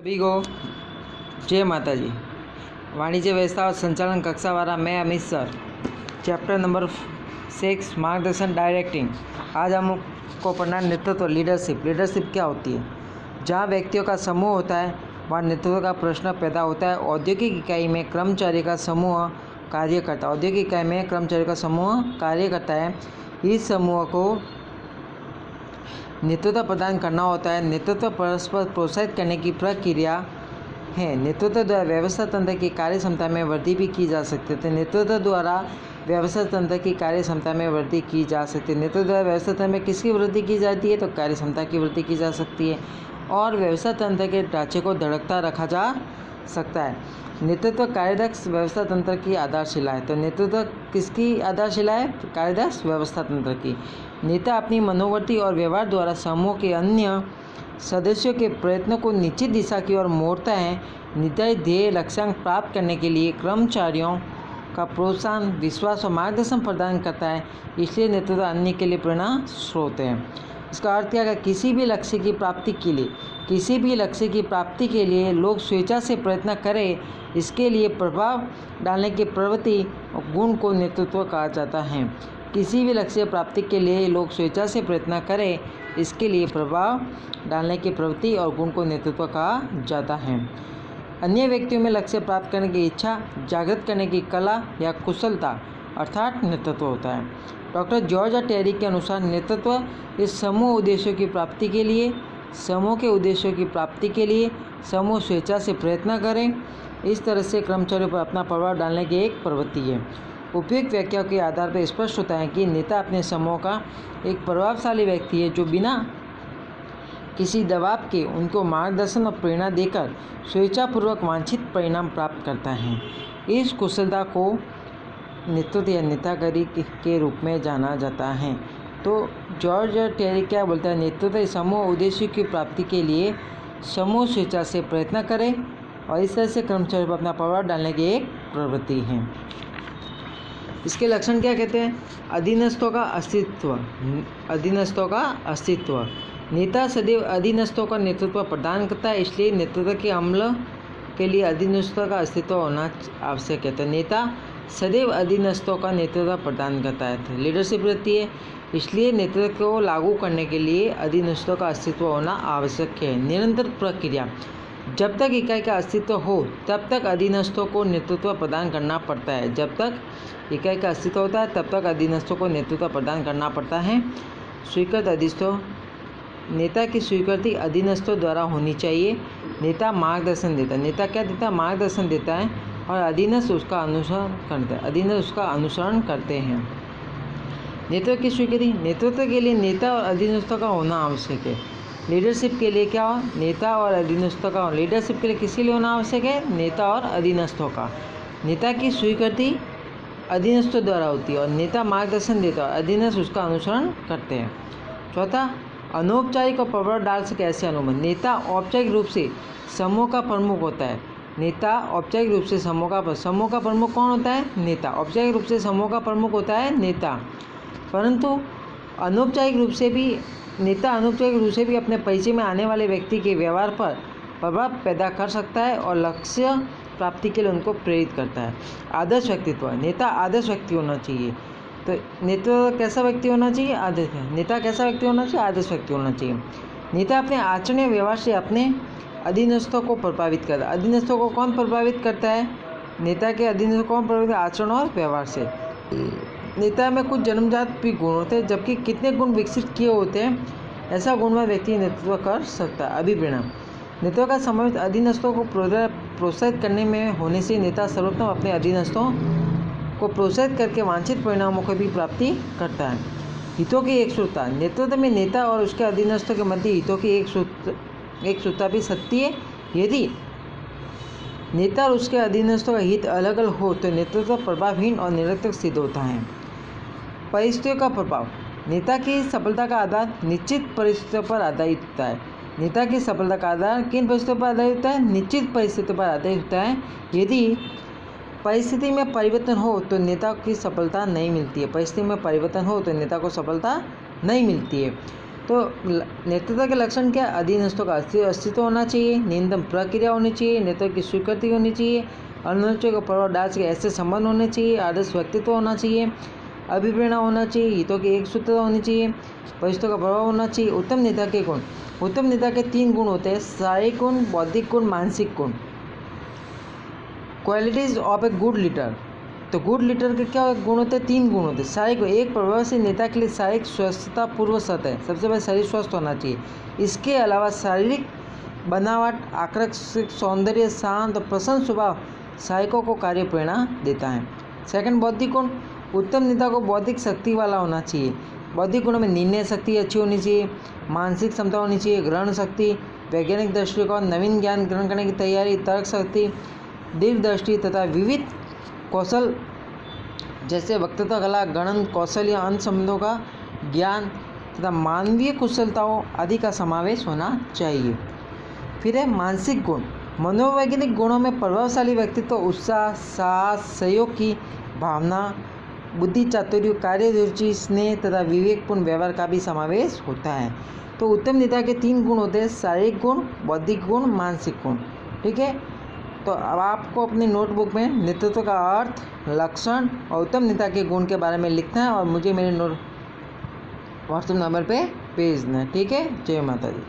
सभी को जय माता जी। वाणिज्य व्यवस्था और संचालन कक्षा वाला मैं अमित सर, चैप्टर नंबर 6 मार्गदर्शन डायरेक्टिंग। आज हमको पढ़ना नेतृत्व लीडरशिप। लीडरशिप क्या होती है? जहाँ व्यक्तियों का समूह होता है वहाँ नेतृत्व का प्रश्न पैदा होता है। औद्योगिक इकाई में कर्मचारी का समूह कार्य करता है। औद्योगिक इकाई में कर्मचारी का समूह कार्य करता है। इस समूह को नेतृत्व प्रदान करना होता है। नेतृत्व परस्पर प्रोत्साहित करने की प्रक्रिया है। नेतृत्व द्वारा व्यवस्था तंत्र की कार्य क्षमता में वृद्धि भी की जा सकती है। नेतृत्व द्वारा व्यवस्था तंत्र की कार्य क्षमता में वृद्धि की जा सकती है। नेतृत्व द्वारा व्यवस्था तंत्र में किसकी वृद्धि की जाती है? तो कार्य क्षमता की वृद्धि की जा सकती है और व्यवस्था तंत्र के ढांचे को धड़कता रखा जा सकता है। नेतृत्व कार्यदक्ष व्यवस्था तंत्र की आधारशिला है। तो नेतृत्व किसकी आधारशिला है? कार्यदक्ष व्यवस्था तंत्र की। नेता अपनी मनोवृत्ति और व्यवहार द्वारा समूह के अन्य सदस्यों के प्रयत्नों को निश्चित दिशा की ओर मोड़ता है। निर्धारित ध्येय लक्ष्यांक प्राप्त करने के लिए कर्मचारियों का प्रोत्साहन, विश्वास और मार्गदर्शन प्रदान करता है। इसलिए नेतृत्व अन्य के लिए प्रेरणा स्रोत है। इसका अर्थ क्या है? किसी भी लक्ष्य की प्राप्ति के लिए लोग स्वेच्छा से प्रयत्न करें, इसके लिए प्रभाव डालने की प्रवृत्ति और गुण को नेतृत्व कहा जाता है। किसी भी लक्ष्य प्राप्ति के लिए लोग स्वेच्छा से प्रयत्न करें, इसके लिए प्रभाव डालने की प्रवृत्ति और गुण को नेतृत्व कहा जाता है। अन्य व्यक्तियों में लक्ष्य प्राप्त करने की इच्छा जागृत करने की कला या कुशलता अर्थात नेतृत्व होता है। डॉक्टर जॉर्ज टेरी के अनुसार नेतृत्व इस समूह उद्देश्यों की प्राप्ति के लिए समूह स्वेच्छा से प्रयत्न करें, इस तरह से कर्मचारियों पर अपना प्रभाव डालने की एक प्रवृत्ति है। उपयुक्त व्याख्याओं के आधार पर स्पष्ट होता है कि नेता अपने समूह का एक प्रभावशाली व्यक्ति है जो बिना किसी दबाव के उनको मार्गदर्शन और प्रेरणा देकर स्वेच्छापूर्वक वांछित परिणाम प्राप्त करता है। इस कुशलता को नेतृत्व या नेतागिरी के रूप में जाना जाता है। तो जॉर्ज टेरी क्या बोलता है? नेतृत्व समूह उद्देश्य की प्राप्ति के लिए समूह स्वेच्छा से प्रयत्न करें और इस तरह से कर्मचारियों पर अपना प्रभाव डालने की एक प्रवृत्ति है। इसके लक्षण क्या कहते हैं? अधीनस्थों का अस्तित्व। नेता सदैव अधीनस्थों का नेतृत्व प्रदान करता है, इसलिए नेतृत्व के अमल के लिए अधीनस्थों का अस्तित्व होना आवश्यक है। तो नेता सदैव अधीनस्थों का नेतृत्व प्रदान करता है, लीडरशिप रहती है, इसलिए नेतृत्व को लागू करने के लिए अधीनस्थों का अस्तित्व होना आवश्यक है। निरंतर प्रक्रिया। जब तक इकाई का अस्तित्व हो तब तक अधीनस्थों को नेतृत्व प्रदान करना पड़ता है। जब तक इकाई का अस्तित्व होता है तब तक अधीनस्थों को नेतृत्व प्रदान करना पड़ता है। स्वीकृत अधीनस्थों। नेता की स्वीकृति अधीनस्थों द्वारा होनी चाहिए। नेता मार्गदर्शन देता है। नेता क्या देता है? मार्गदर्शन देता है और अधीनस्थ उसका अनुसरण करते हैं। नेतृत्व की स्वीकृति। नेतृत्व के लिए नेता और अधीनस्थों का होना आवश्यक है। लीडरशिप के लिए क्या हो? नेता और अधीनस्थों का। लीडरशिप के लिए किसके लिए होना आवश्यक है? नेता और अधीनस्थों का। नेता की स्वीकृति अधीनस्थों द्वारा होती है और नेता मार्गदर्शन देता है और अधीनस्थ उसका अनुसरण करते हैं। चौथा, अनौपचारिक और प्रभाव डाल सके ऐसे अनुबंध। नेता औपचारिक रूप से समूह का प्रमुख होता है। नेता औपचारिक रूप से समूह का प्रमुख कौन होता है? नेता। औपचारिक रूप से समूह का प्रमुख होता है नेता, परंतु अनौपचारिक रूप से भी नेता अपने परिचय में आने वाले व्यक्ति के व्यवहार पर प्रभाव पैदा कर सकता है और लक्ष्य प्राप्ति के लिए उनको प्रेरित करता है। आदर्श व्यक्तित्व। नेता आदर्श व्यक्ति होना चाहिए। तो नेतृत्व कैसा व्यक्ति होना चाहिए? नेता कैसा व्यक्ति होना चाहिए? आदर्श व्यक्ति होना चाहिए। नेता अपने आचरण या व्यवहार से अपने अधीनस्थों को प्रभावित करता है। अधीनस्थों को कौन प्रभावित करता है? नेता के अधीनस्थों को कौन प्रभावित? आचरण और व्यवहार से। नेता में कुछ जन्मजात भी गुण होते हैं, जबकि कितने गुण विकसित किए होते हैं ऐसा गुणवान व्यक्ति नेतृत्व कर सकता है। अभिप्रेरणा। नेतृत्व का समावेश अधीनस्थों को प्रोत्साहित करने में होने से नेता सर्वप्रथम अपने अधीनस्थों को प्रोत्साहित करके वांछित परिणामों की भी प्राप्ति करता है। हितों की एकजुटता। नेतृत्व में नेता और उसके अधीनस्थों के मध्य हितों की एकजुटता भी सत्य है। यदि नेता और उसके अधीनस्थों का हित अलग अलग हो तो नेतृत्व प्रभावहीन और निरर्थक सिद्ध होता है। परिस्थितियों का प्रभाव। नेता की सफलता का आधार निश्चित परिस्थितियों पर आधारित होता है। नेता की सफलता का आधार किन परिस्थितियों पर आधारित होता है? निश्चित परिस्थितियों पर आधारित होता है। यदि परिस्थिति में परिवर्तन हो तो नेता की सफलता नहीं मिलती है। परिस्थिति में परिवर्तन हो तो नेता को सफलता नहीं मिलती है। तो नेतृत्व के लक्षण क्या? अधीनस्थों का अस्तित्व होना चाहिए, न्यूनतम प्रक्रिया होनी चाहिए, नेतृत्व की स्वीकृति होनी चाहिए, अनुच्छेद का प्रभाव डाल के ऐसे संबंध होने चाहिए, आदर्श व्यक्तित्व होना चाहिए, अभिप्रेरणा होना चाहिए, हितों की एक सूत्रता होनी चाहिए, परिस्थितियों का प्रभाव होना चाहिए। उत्तम नेता के गुण, उत्तम नेता के 3 गुण होते हैं, शारीरिक गुण, बौद्धिक गुण, मानसिक गुण। Qualities of a good leader, तो गुड लीडर के क्या गुण होते हैं? 3 गुण होते हैं। शारीरिक, एक प्रभावशील नेता के लिए शारीरिक स्वस्थता पूर्व शर्त है, सबसे पहले शरीर स्वस्थ होना चाहिए। इसके अलावा शारीरिक बनावट, आकर्षक सौंदर्य, शांत और प्रसन्न स्वभाव सहायकों को कार्य प्रेरणा देता है। सेकंड, बौद्धिक गुण, उत्तम नेता को बौद्धिक शक्ति वाला होना चाहिए। बौद्धिक गुणों में निर्णय शक्ति अच्छी होनी चाहिए, मानसिक क्षमता होनी चाहिए, ग्रहण शक्ति, वैज्ञानिक दृष्टिकोण, नवीन ज्ञान ग्रहण करने की तैयारी, तर्क शक्ति, दीर्घदृष्टि तथा विविध कौशल जैसे वक्तृत्व कला, गणन कौशल या अन्य संबंधों का ज्ञान तथा मानवीय कुशलताओं आदि का समावेश होना चाहिए। फिर है मानसिक गुण, मनोवैज्ञानिक गुणों में प्रभावशाली व्यक्तित्व, उत्साह, साहस, सहयोग की भावना, बुद्धि चातुर्य, कार्यरुचि, स्नेह तथा विवेकपूर्ण व्यवहार का भी समावेश होता है। तो उत्तम नेता के 3 गुण होते हैं, शारीरिक गुण, बौद्धिक गुण, मानसिक गुण। ठीक है, तो अब आपको अपनी नोटबुक में नेतृत्व का अर्थ, लक्षण और उत्तम नेता के गुण के बारे में लिखना है और मुझे मेरे व्हाट्सएप नंबर पे भेजना है। ठीक है, जय माता दी।